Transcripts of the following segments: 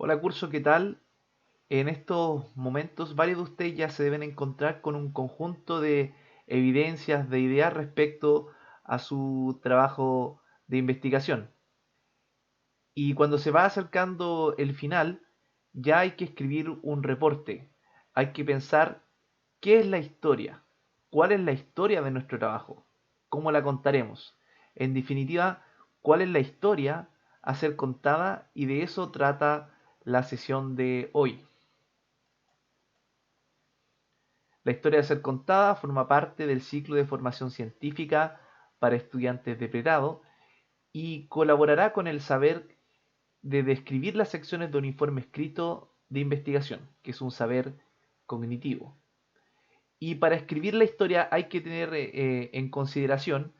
Hola curso, ¿qué tal? En estos momentos varios de ustedes ya se deben encontrar con un conjunto de evidencias, de ideas respecto a su trabajo de investigación. Y cuando se va acercando el final, ya hay que escribir un reporte. Hay que pensar qué es la historia, cuál es la historia de nuestro trabajo, cómo la contaremos. En definitiva, cuál es la historia a ser contada, y de eso trata la sesión de hoy. La historia a ser contada forma parte del ciclo de formación científica para estudiantes de pregrado y colaborará con el saber de describir las secciones de un informe escrito de investigación, que es un saber cognitivo. Y para escribir la historia hay que tener en consideración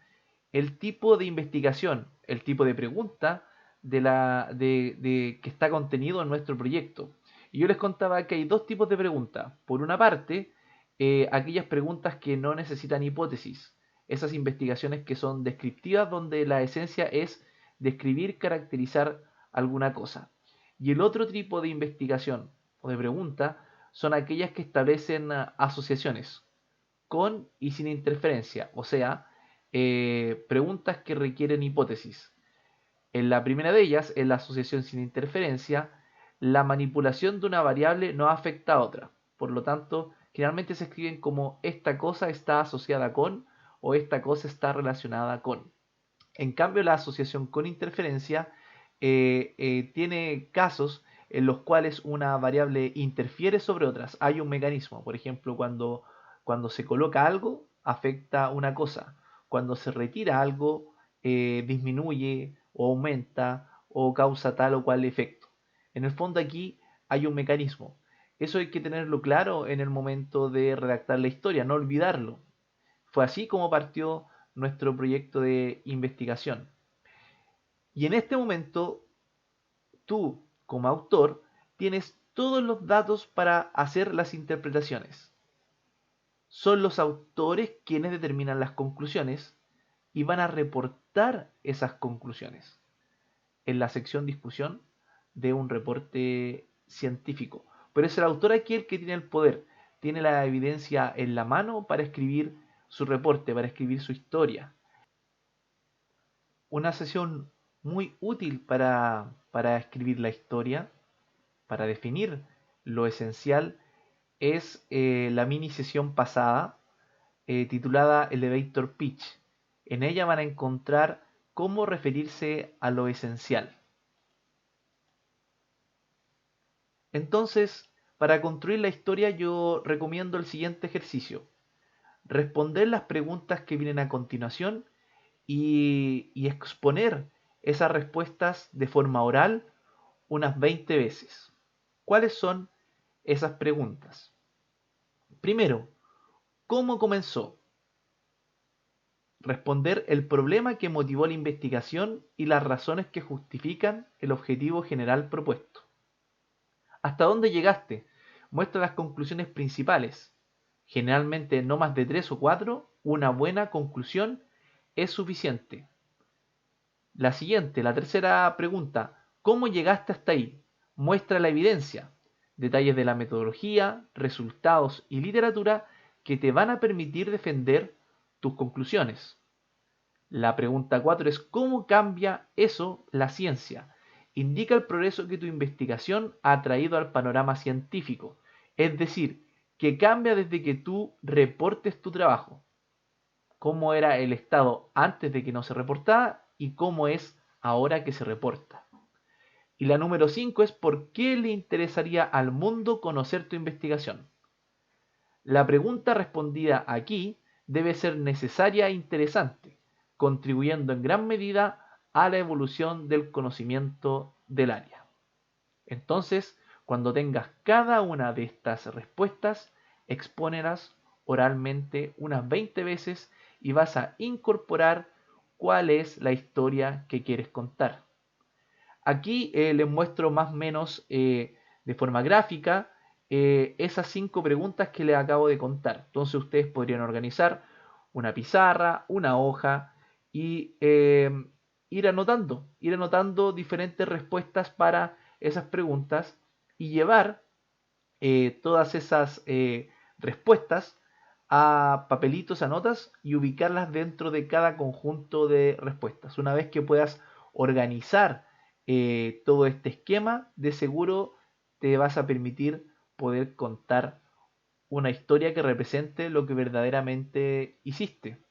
el tipo de investigación, el tipo de pregunta que está contenido en nuestro proyecto. Y yo les contaba que hay dos tipos de preguntas. Por una parte, aquellas preguntas que no necesitan hipótesis, esas investigaciones que son descriptivas, donde la esencia es describir, caracterizar alguna cosa. Y el otro tipo de investigación o de pregunta son aquellas que establecen asociaciones con y sin interferencia, o sea, preguntas que requieren hipótesis. En la primera de ellas, en la asociación sin interferencia, la manipulación de una variable no afecta a otra. Por lo tanto, generalmente se escriben como esta cosa está asociada con o esta cosa está relacionada con. En cambio, la asociación con interferencia tiene casos en los cuales una variable interfiere sobre otras. Hay un mecanismo, por ejemplo, cuando se coloca algo, afecta una cosa. Cuando se retira algo, disminuye o aumenta o causa tal o cual efecto. En el fondo aquí hay un mecanismo. Eso hay que tenerlo claro en el momento de redactar la historia, no olvidarlo. Fue así como partió nuestro proyecto de investigación. Y en este momento, tú, como autor, tienes todos los datos para hacer las interpretaciones. Son los autores quienes determinan las conclusiones y van a reportar esas conclusiones en la sección discusión de un reporte científico. Pero es el autor aquí el que tiene el poder, tiene la evidencia en la mano para escribir su reporte, para escribir su historia. Una sesión muy útil para escribir la historia, para definir lo esencial, es la mini sesión pasada titulada Elevator Pitch. En ella van a encontrar cómo referirse a lo esencial. Entonces, para construir la historia yo recomiendo el siguiente ejercicio. Responder las preguntas que vienen a continuación y exponer esas respuestas de forma oral unas 20 veces. ¿Cuáles son esas preguntas? Primero, ¿cómo comenzó? Responder el problema que motivó la investigación y las razones que justifican el objetivo general propuesto. ¿Hasta dónde llegaste? Muestra las conclusiones principales. Generalmente no más de 3 o 4, una buena conclusión es suficiente. La siguiente, la tercera pregunta, ¿cómo llegaste hasta ahí? Muestra la evidencia, detalles de la metodología, resultados y literatura que te van a permitir defender tus conclusiones. La pregunta 4 es ¿cómo cambia eso la ciencia? Indica el progreso que tu investigación ha traído al panorama científico, es decir, que cambia desde que tú reportes tu trabajo, cómo era el estado antes de que no se reportaba y cómo es ahora que se reporta. Y la número 5 es ¿por qué le interesaría al mundo conocer tu investigación? La pregunta respondida aquí debe ser necesaria e interesante, contribuyendo en gran medida a la evolución del conocimiento del área. Entonces, cuando tengas cada una de estas respuestas, expónelas oralmente unas 20 veces y vas a incorporar cuál es la historia que quieres contar. Aquí les muestro más o menos de forma gráfica esas 5 preguntas que les acabo de contar. Entonces ustedes podrían organizar una pizarra, una hoja y ir anotando diferentes respuestas para esas preguntas y llevar todas esas respuestas a papelitos, a notas y ubicarlas dentro de cada conjunto de respuestas. Una vez que puedas organizar todo este esquema, de seguro te vas a permitir poder contar una historia que represente lo que verdaderamente hiciste.